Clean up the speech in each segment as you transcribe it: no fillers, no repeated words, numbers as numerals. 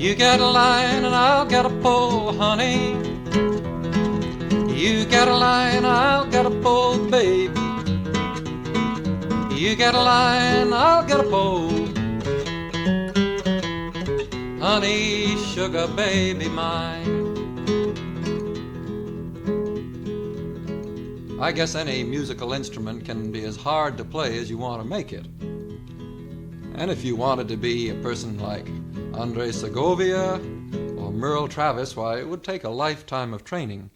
You get a line and I'll get a pole, honey. You get a line, I'll get a pole, babe. You get a line, I'll get a pole. Honey, sugar, baby mine. I guess any musical instrument can be as hard to play as you want to make it. And if you wanted to be a person like Andre Segovia or Merle Travis, why, it would take a lifetime of training.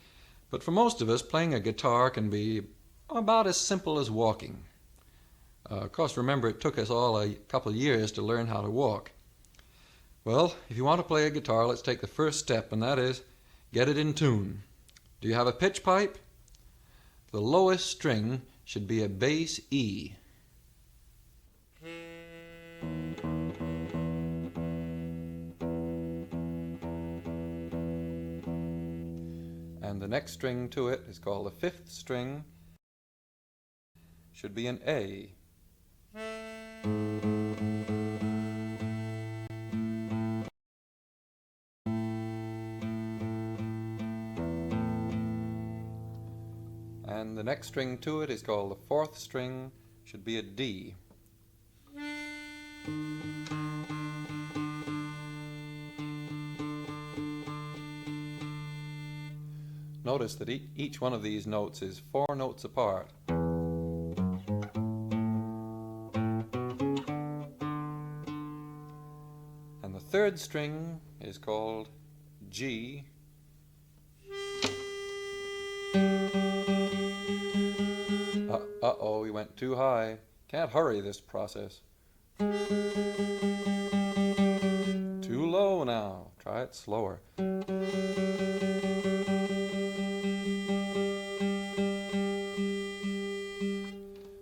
But for most of us, playing a guitar can be about as simple as walking. Of course, remember, it took us all a couple of years to learn how to walk. Well, if you want to play a guitar, let's take the first step, and that is get it in tune. Do you have a pitch pipe? The lowest string should be a bass E. And the next string to it is called the fifth string, should be an A. And the next string to it is called the fourth string, should be a D. Notice that each one of these notes is 4 notes apart. And the third string is called G. Uh-oh, we went too high. Can't hurry this process. Too low now. Try it slower.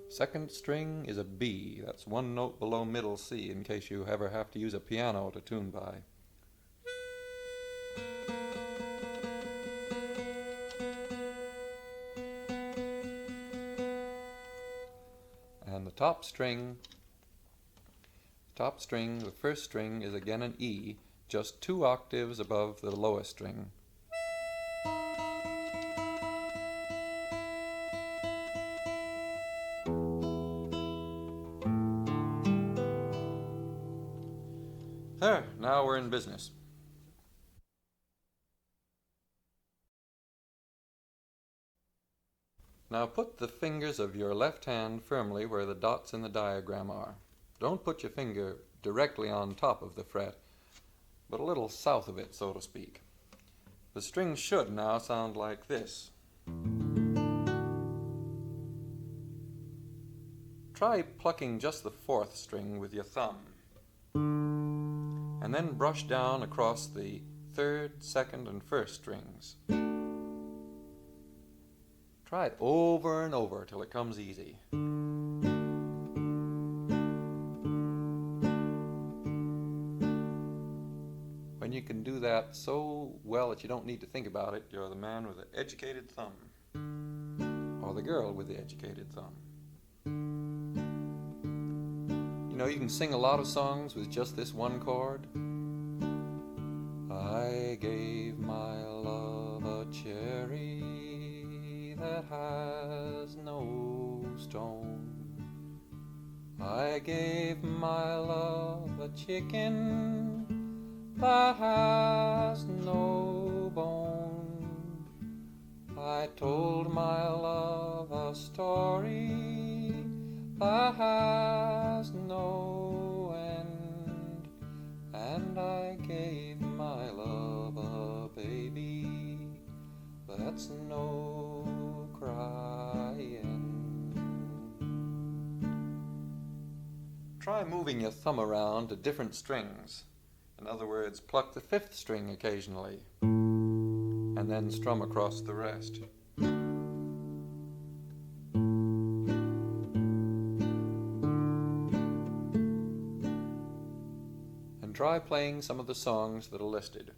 Second string is a B. That's 1 note below middle C in case you ever have to use a piano to tune by. And the top string, the first string is again an E, just 2 octaves above the lowest string. There, now we're in business. Now put the fingers of your left hand firmly where the dots in the diagram are. Don't put your finger directly on top of the fret, but a little south of it, so to speak. The string should now sound like this. Try plucking just the fourth string with your thumb, and then brush down across the third, second, and first strings. Try it over and over till it comes easy. When you can do that so well that you don't need to think about it, you're the man with the educated thumb, or the girl with the educated thumb. You know, you can sing a lot of songs with just this one chord. I gave my love a cherry that has no stone. I gave my love a chicken that has no bone. I told my love a story that has no end, and I gave my love a baby that's no crying. Try moving your thumb around to different strings. In other words, pluck the fifth string occasionally, and then strum across the rest. And try playing some of the songs that are listed.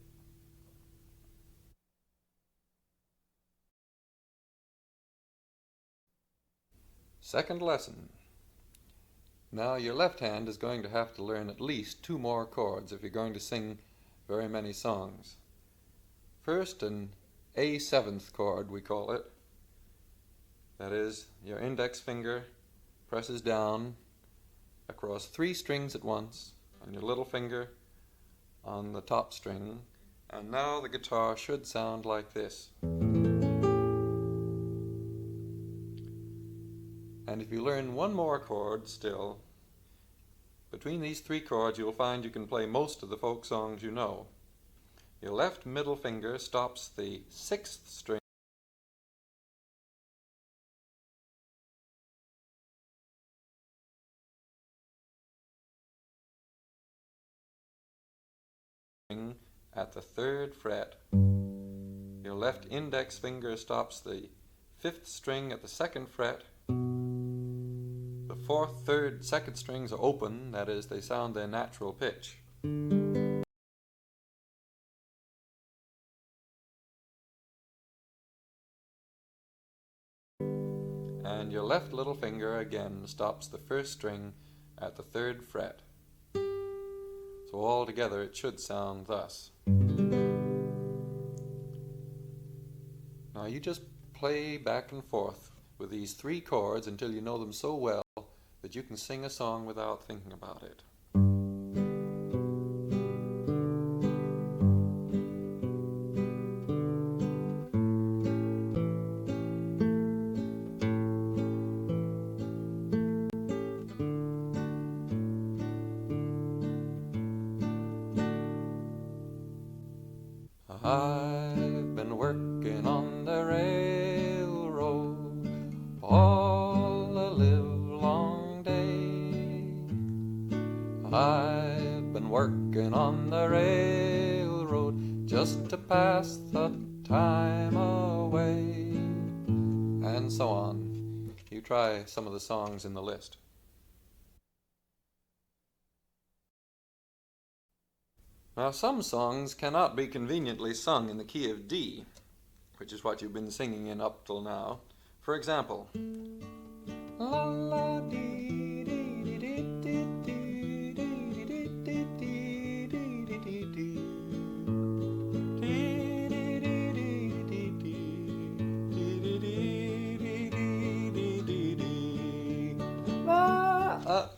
Second lesson. Now your left hand is going to have to learn at least 2 more chords if you're going to sing very many songs. First, an A7th chord, we call it. That is, your index finger presses down across 3 strings at once, and your little finger on the top string, and now the guitar should sound like this. And if you learn one more chord still, between these 3 chords you'll find you can play most of the folk songs you know. Your left middle finger stops the 6th string at the 3rd fret. Your left index finger stops the 5th string at the 2nd fret. The 4th, 3rd, 2nd strings are open, that is, they sound their natural pitch. And your left little finger again stops the 1st string at the 3rd fret. So all together it should sound thus. Now you just play back and forth with these 3 chords until you know them so well that you can sing a song without thinking about it. I've been working on the railroad all the livelong day. I've been working on the railroad just to pass the time away. And so on. You try some of the songs in the list. Now, some songs cannot be conveniently sung in the key of D, which is what you've been singing in up till now. For example, la la dee dee dee dee dee dee dee dee dee dee.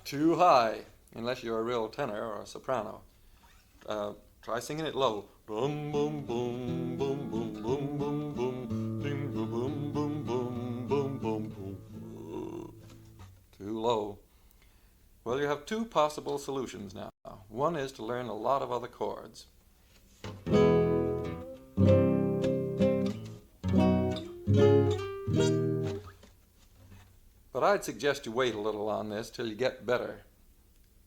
Too high, unless you're a real tenor or a soprano. Try singing it low. Boom, boom, boom, boom, boom, boom, boom, boom, ding, boom, boom, boom, boom, boom, boom, boom. Too low. Well, you have 2 possible solutions now. One is to learn a lot of other chords. But I'd suggest you wait a little on this till you get better.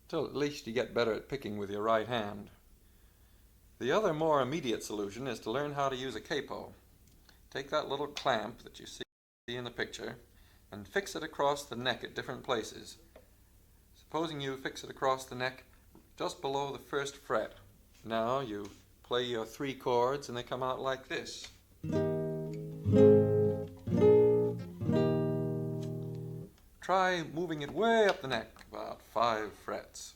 Till at least you get better at picking with your right hand. The other more immediate solution is to learn how to use a capo. Take that little clamp that you see in the picture and fix it across the neck at different places. Supposing you fix it across the neck just below the 1st fret. Now you play your 3 chords and they come out like this. Try moving it way up the neck, about 5 frets.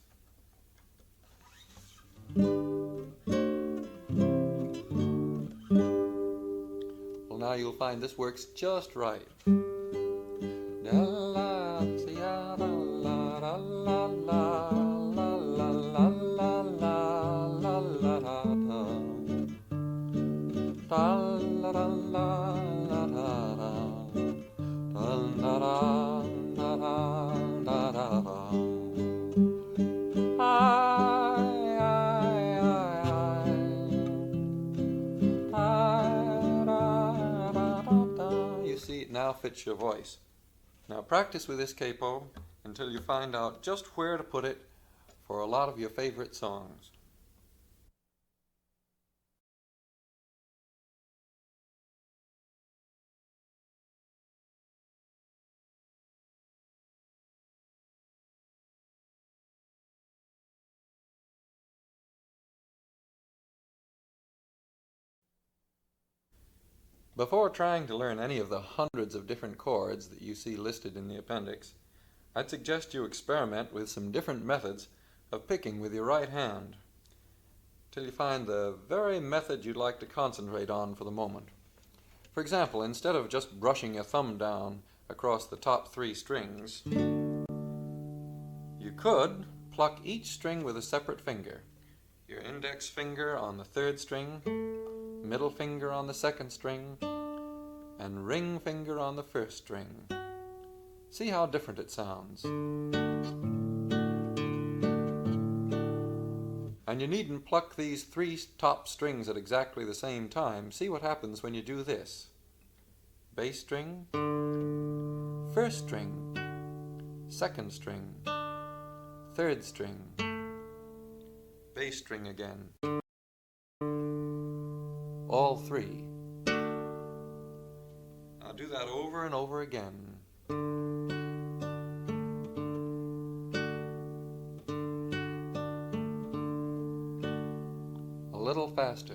Now you'll find this works just right. Now fits your voice. Now practice with this capo until you find out just where to put it for a lot of your favorite songs. Before trying to learn any of the hundreds of different chords that you see listed in the appendix, I'd suggest you experiment with some different methods of picking with your right hand. till you find the very method you'd like to concentrate on for the moment. For example, instead of just brushing your thumb down across the top 3 strings, you could pluck each string with a separate finger. Your index finger on the 3rd string, middle finger on the 2nd string, and ring finger on the 1st string. See how different it sounds. And you needn't pluck these 3 top strings at exactly the same time. See what happens when you do this. Bass string, 1st string, 2nd string, 3rd string, bass string again. All 3. Now do that over and over again. A little faster.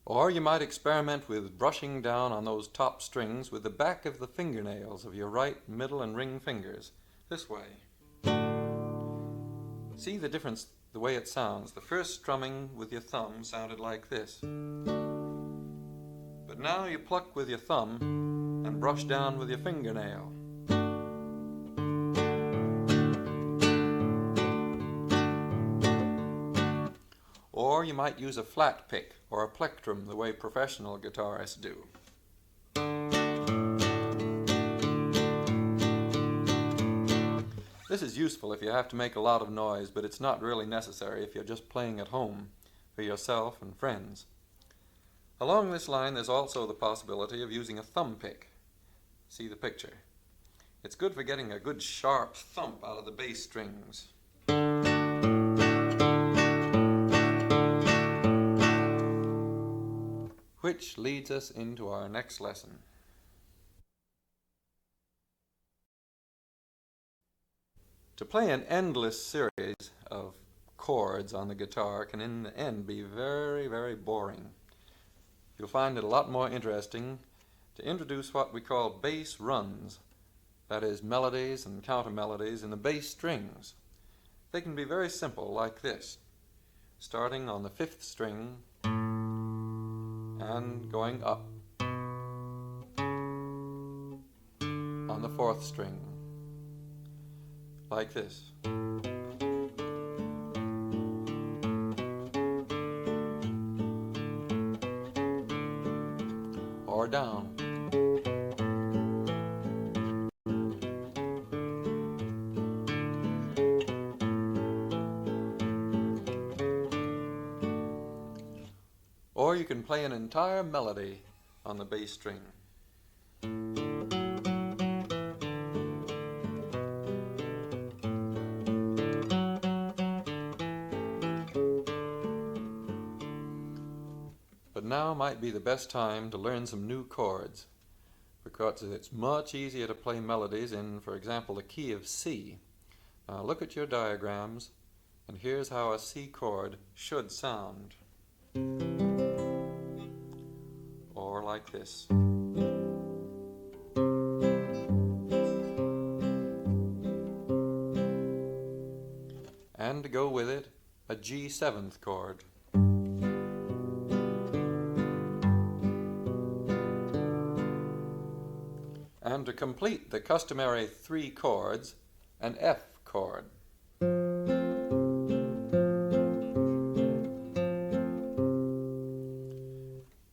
Or you might experiment with brushing down on those top strings with the back of the fingernails of your right, middle, and ring fingers, this way. See the difference, the way it sounds. The first strumming with your thumb sounded like this. But now you pluck with your thumb and brush down with your fingernail. Or you might use a flat pick or a plectrum the way professional guitarists do. This is useful if you have to make a lot of noise, but it's not really necessary if you're just playing at home for yourself and friends. Along this line there's also the possibility of using a thumb pick. See the picture. It's good for getting a good sharp thump out of the bass strings. Which leads us into our next lesson. To play an endless series of chords on the guitar can in the end be very, very boring. You'll find it a lot more interesting to introduce what we call bass runs, that is, melodies and counter-melodies in the bass strings. They can be very simple, like this, starting on the 5th string and going up on the 4th string, like this. Or down. Or you can play an entire melody on the bass string. But now might be the best time to learn some new chords, because it's much easier to play melodies in, for example, the key of C. Now look at your diagrams, and here's how a C chord should sound. Or like this. And to go with it, a G7th chord. And to complete the customary 3 chords, an F chord.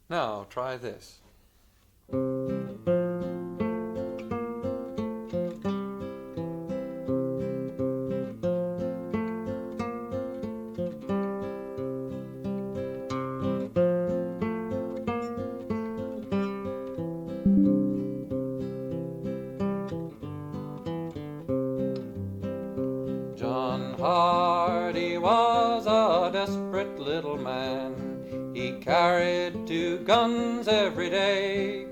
Now try this. John Hardy was a desperate little man. He carried 2 guns every day.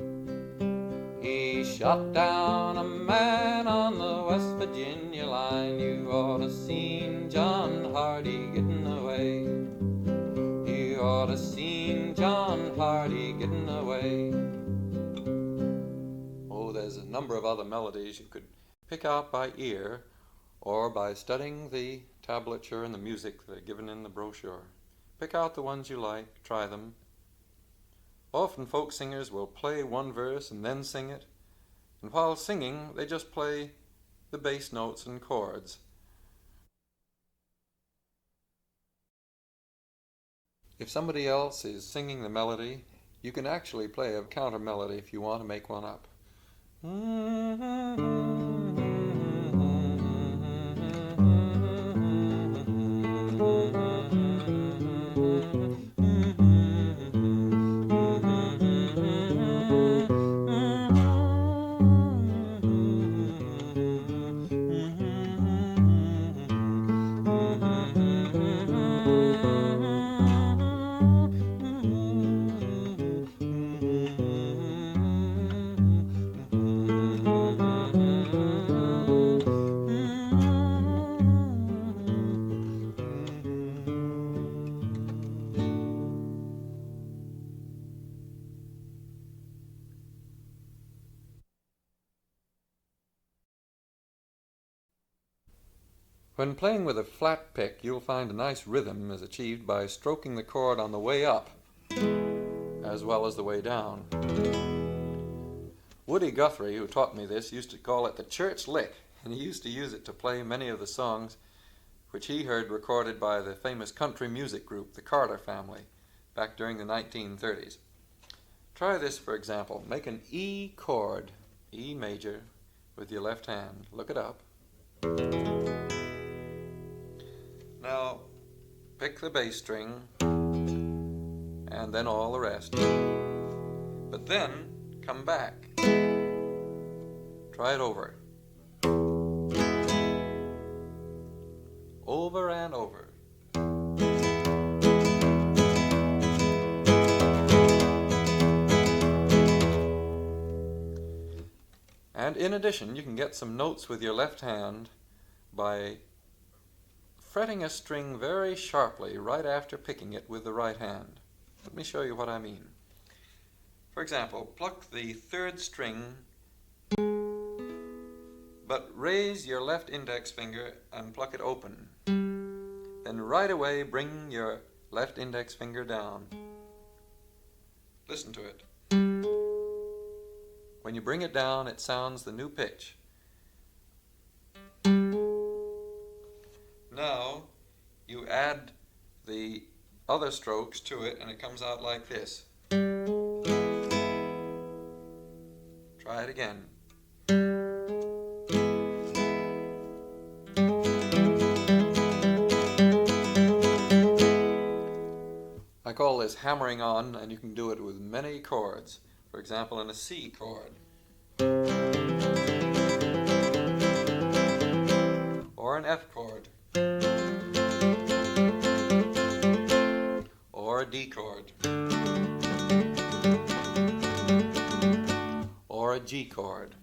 He shot down a man on the West Virginia line. You ought to seen John Hardy getting away. You ought to seen John Hardy getting away. there's a number of other melodies you could pick out by ear or by studying the tablature and the music that are given in the brochure. Pick out the ones you like, try them. Often folk singers will play one verse and then sing it, and while singing they just play the bass notes and chords. If somebody else is singing the melody, you can actually play a counter melody if you want to make one up. When playing with a flat pick, you'll find a nice rhythm is achieved by stroking the chord on the way up as well as the way down. Woody Guthrie, who taught me this, used to call it the church lick, and he used to use it to play many of the songs which he heard recorded by the famous country music group, the Carter Family, back during the 1930s. Try this, for example. Make an E chord, E major, with your left hand. Look it up. Now, pick the bass string, and then all the rest. But then, come back. Try it over. Over and over. And in addition, you can get some notes with your left hand by fretting a string very sharply right after picking it with the right hand. Let me show you what I mean. For example, pluck the third string, but raise your left index finger and pluck it open. Then right away bring your left index finger down. Listen to it. When you bring it down, it sounds the new pitch. Now, you add the other strokes to it and it comes out like this. Try it again. I call this hammering on, and you can do it with many chords. For example, in a C chord. Or an F chord. Or a D chord. Or a G chord.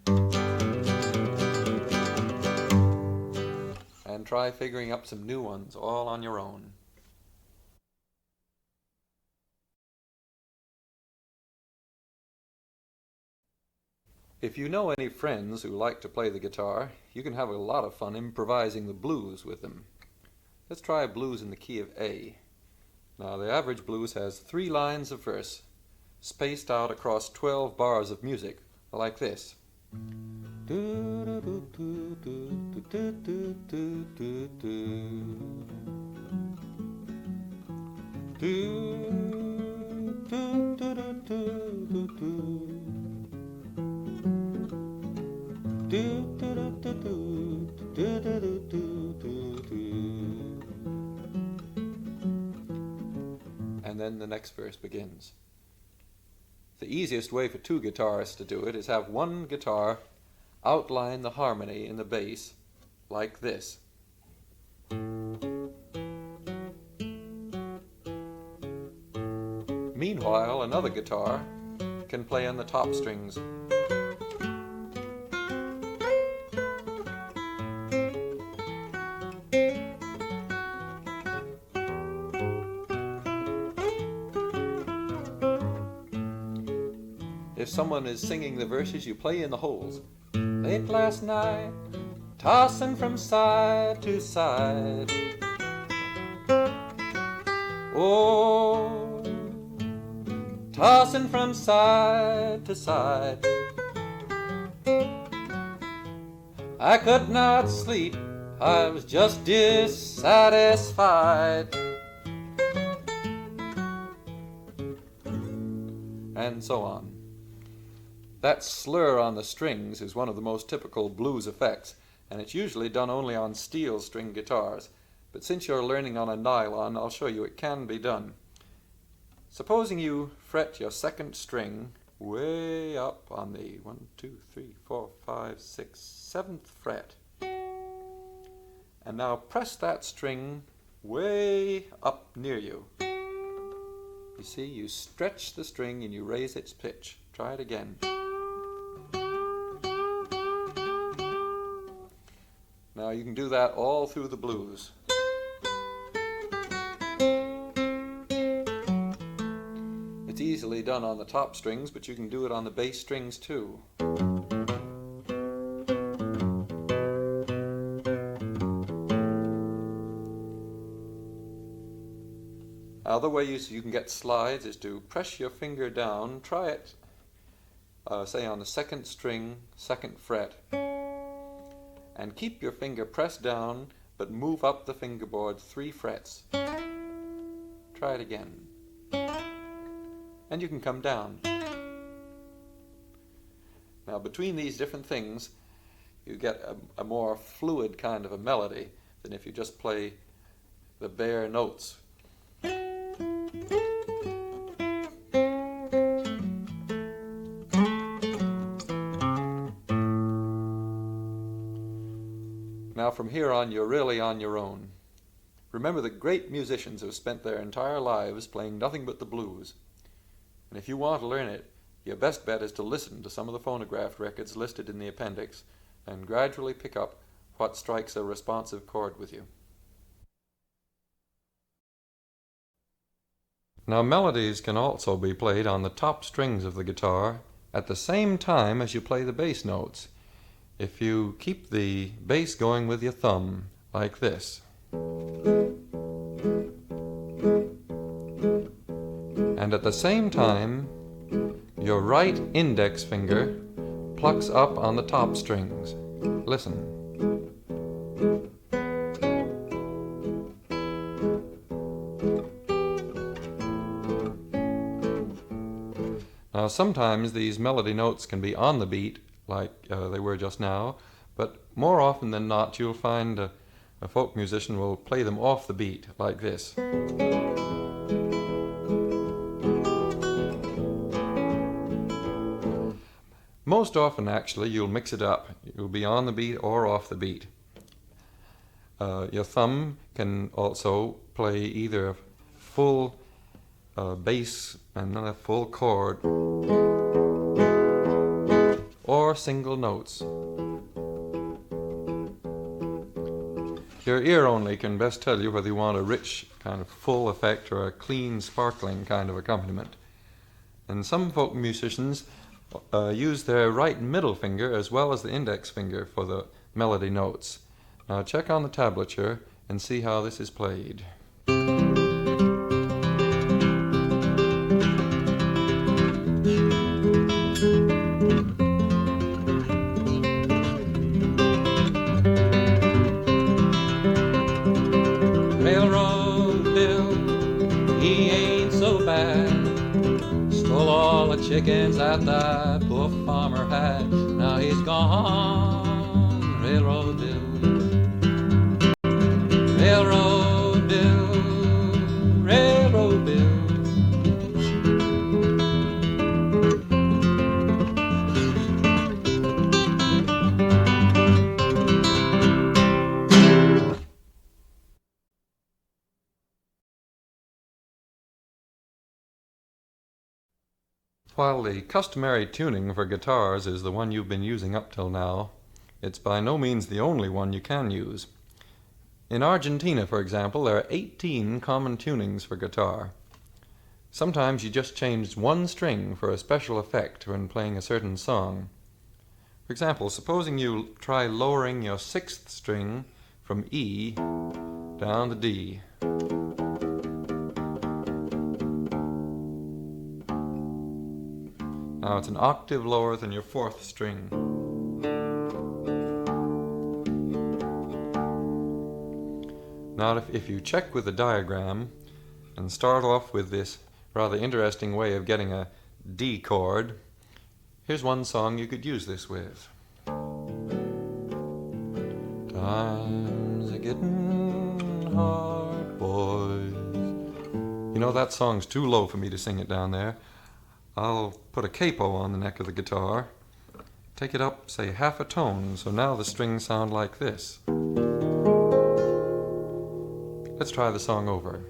And try figuring up some new ones all on your own. If you know any friends who like to play the guitar, you can have a lot of fun improvising the blues with them. Let's try a blues in the key of A. Now, the average blues has 3 lines of verse, spaced out across 12 bars of music, like this. And then the next verse begins. The easiest way for 2 guitarists to do it is have one guitar outline the harmony in the bass like this. Meanwhile, another guitar can play on the top strings. if someone is singing the verses, you play in the holes. Late last night, tossing from side to side. Oh, tossing from side to side. I could not sleep, I was just dissatisfied. And so on. That slur on the strings is one of the most typical blues effects, and it's usually done only on steel string guitars. But since you're learning on a nylon, I'll show you it can be done. Supposing you fret your second string way up on the 1, 2, 3, 4, 5, 6, 7th fret. And now press that string way up near you. You see, you stretch the string and you raise its pitch. Try it again. Now you can do that all through the blues. It's easily done on the top strings, but you can do it on the bass strings too. Other ways you can get slides is to press your finger down, try it, say on the second string, 2nd fret, and keep your finger pressed down, but move up the fingerboard 3 frets. Try it again. And you can come down. Now between these different things, you get a more fluid kind of a melody than if you just play the bare notes. Now from here on, you're really on your own. Remember the great musicians who have spent their entire lives playing nothing but the blues. And if you want to learn it, your best bet is to listen to some of the phonograph records listed in the appendix and gradually pick up what strikes a responsive chord with you. Now melodies can also be played on the top strings of the guitar at the same time as you play the bass notes. If you keep the bass going with your thumb, like this, and at the same time, your right index finger plucks up on the top strings. Listen. Now sometimes these melody notes can be on the beat, like they were just now, but more often than not you'll find a folk musician will play them off the beat, like this. Most often, actually, you'll mix it up. You'll be on the beat or off the beat. Your thumb can also play either a full bass and then a full chord, or single notes. Your ear only can best tell you whether you want a rich, kind of full effect or a clean, sparkling kind of accompaniment. And some folk musicians use their right middle finger as well as the index finger for the melody notes. Now check on the tablature and see how this is played. Railroad Bill, he ain't so bad. Stole all the chickens that that poor farmer had. Now he's gone, Railroad Bill. Railroad Bill, Railroad Bill. While the customary tuning for guitars is the one you've been using up till now, it's by no means the only one you can use. In Argentina, for example, there are 18 common tunings for guitar. Sometimes you just change one string for a special effect when playing a certain song. For example, supposing you try lowering your sixth string from E down to D. Now it's an octave lower than your fourth string. Now if you check with the diagram and start off with this rather interesting way of getting a D chord, here's one song you could use this with. Times are getting hard, boys. You know, that song's too low for me to sing it down there. I'll put a capo on the neck of the guitar, take it up, say, half a tone, so now the strings sound like this. Let's try the song over.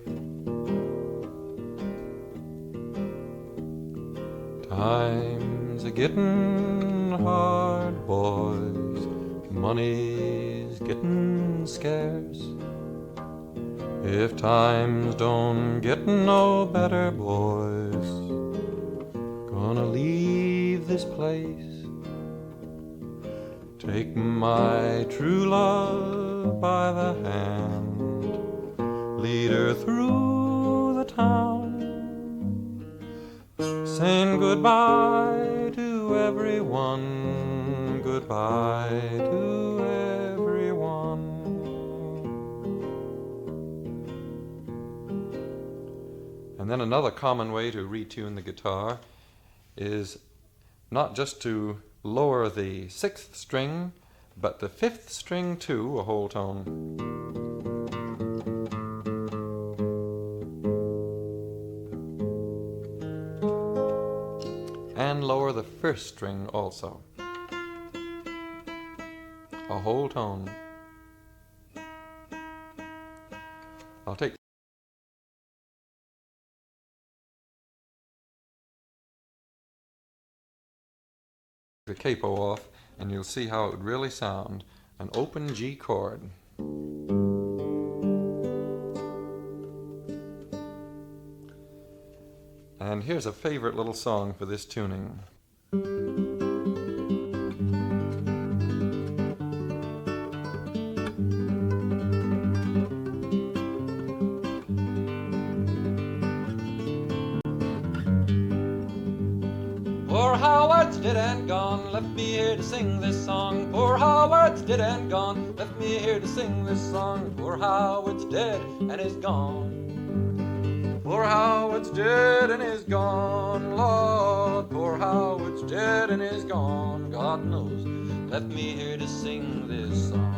Times are getting hard, boys. Money's getting scarce. If times don't get no better, boys, gonna leave this place. Take my true love by the hand, lead her through the town, saying goodbye to everyone, goodbye to everyone. And then another common way to retune the guitar is not just to lower the sixth string, but the fifth string too, a whole tone. And lower the first string also, a whole tone. I'll take the capo off and you'll see how it would really sound. An open G chord. And here's a favorite little song for this tuning. Poor Howard's dead and gone, left me here to sing this song. Poor Howard's dead and gone, left me here to sing this song. Poor Howard's dead and is gone. Poor Howard's dead and is gone, Lord. Poor Howard's dead and is gone. God knows, left me here to sing this song.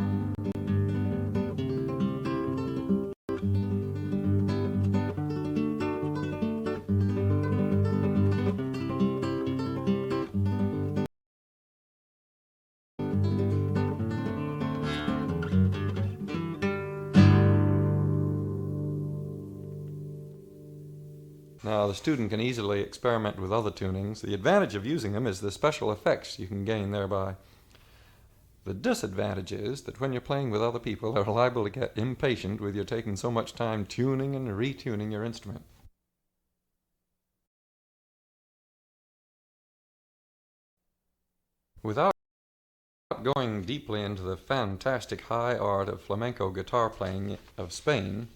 Now, the student can easily experiment with other tunings. The advantage of using them is the special effects you can gain thereby. The disadvantage is that when you're playing with other people, they're liable to get impatient with you taking so much time tuning and retuning your instrument. Without going deeply into the fantastic high art of flamenco guitar playing of Spain,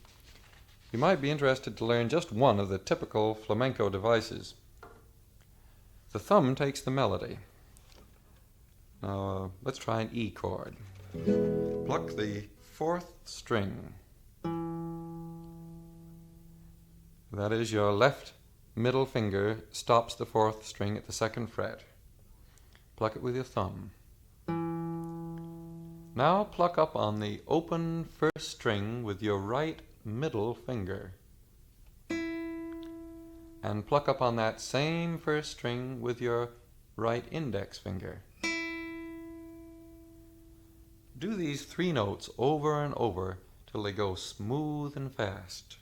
you might be interested to learn just one of the typical flamenco devices. The thumb takes the melody. Now let's try an E chord. Pluck the fourth string. That is, your left middle finger stops the fourth string at the second fret. Pluck it with your thumb. Now pluck up on the open first string with your right middle finger, and pluck up on that same first string with your right index finger. Do these 3 notes over and over till they go smooth and fast.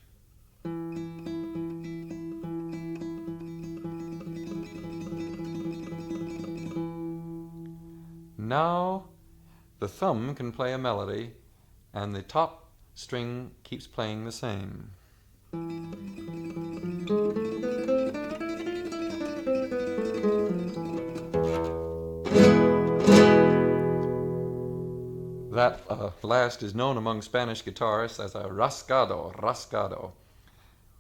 Now the thumb can play a melody and the top string keeps playing the same. That last is known among Spanish guitarists as a rascado, rascado.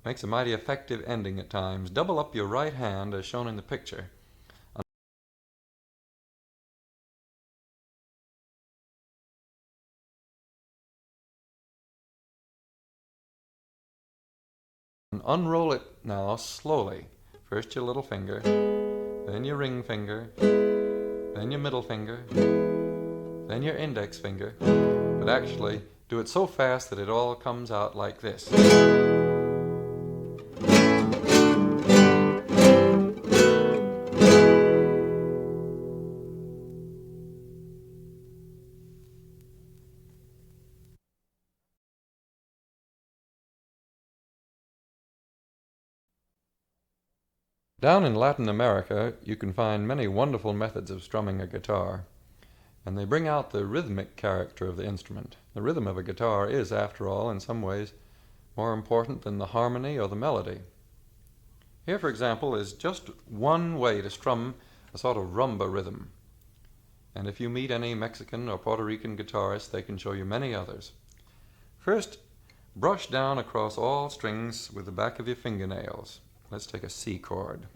Makes a mighty effective ending at times. Double up your right hand as shown in the picture. And unroll it now slowly. First your little finger, then your ring finger, then your middle finger, then your index finger. But actually do it so fast that it all comes out like this. Down in Latin America, you can find many wonderful methods of strumming a guitar, and they bring out the rhythmic character of the instrument. The rhythm of a guitar is, after all, in some ways, more important than the harmony or the melody. Here, for example, is just one way to strum a sort of rumba rhythm. And if you meet any Mexican or Puerto Rican guitarists, they can show you many others. First, brush down across all strings with the back of your fingernails. Let's take a C chord.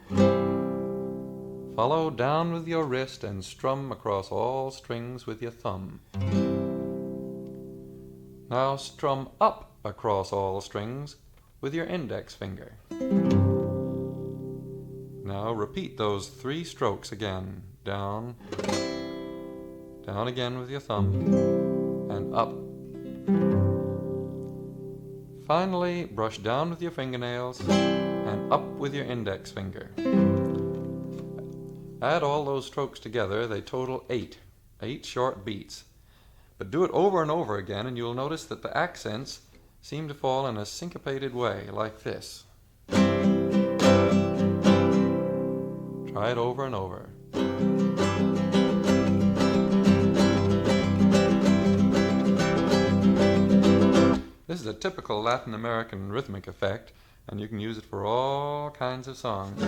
Follow down with your wrist and strum across all strings with your thumb. Now strum up across all strings with your index finger. Now repeat those 3 strokes again. Down, down again with your thumb, and up. Finally, brush down with your fingernails and up with your index finger. Add all those strokes together, they total 8 short beats. But do it over and over again and you'll notice that the accents seem to fall in a syncopated way, like this. Try it over and over. This is a typical Latin American rhythmic effect, and you can use it for all kinds of songs.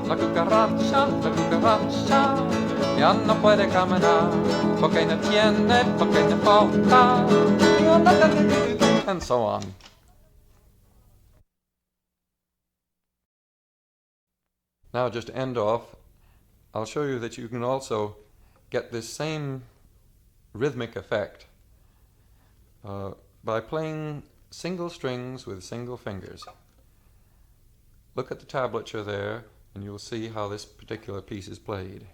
La cucaracha, ya no puede caminar, porque no tiene, porque no falta, and so on. Now, just to end off, I'll show you that you can also get this same rhythmic effect by playing single strings with single fingers. Look at the tablature there, and you'll see how this particular piece is played.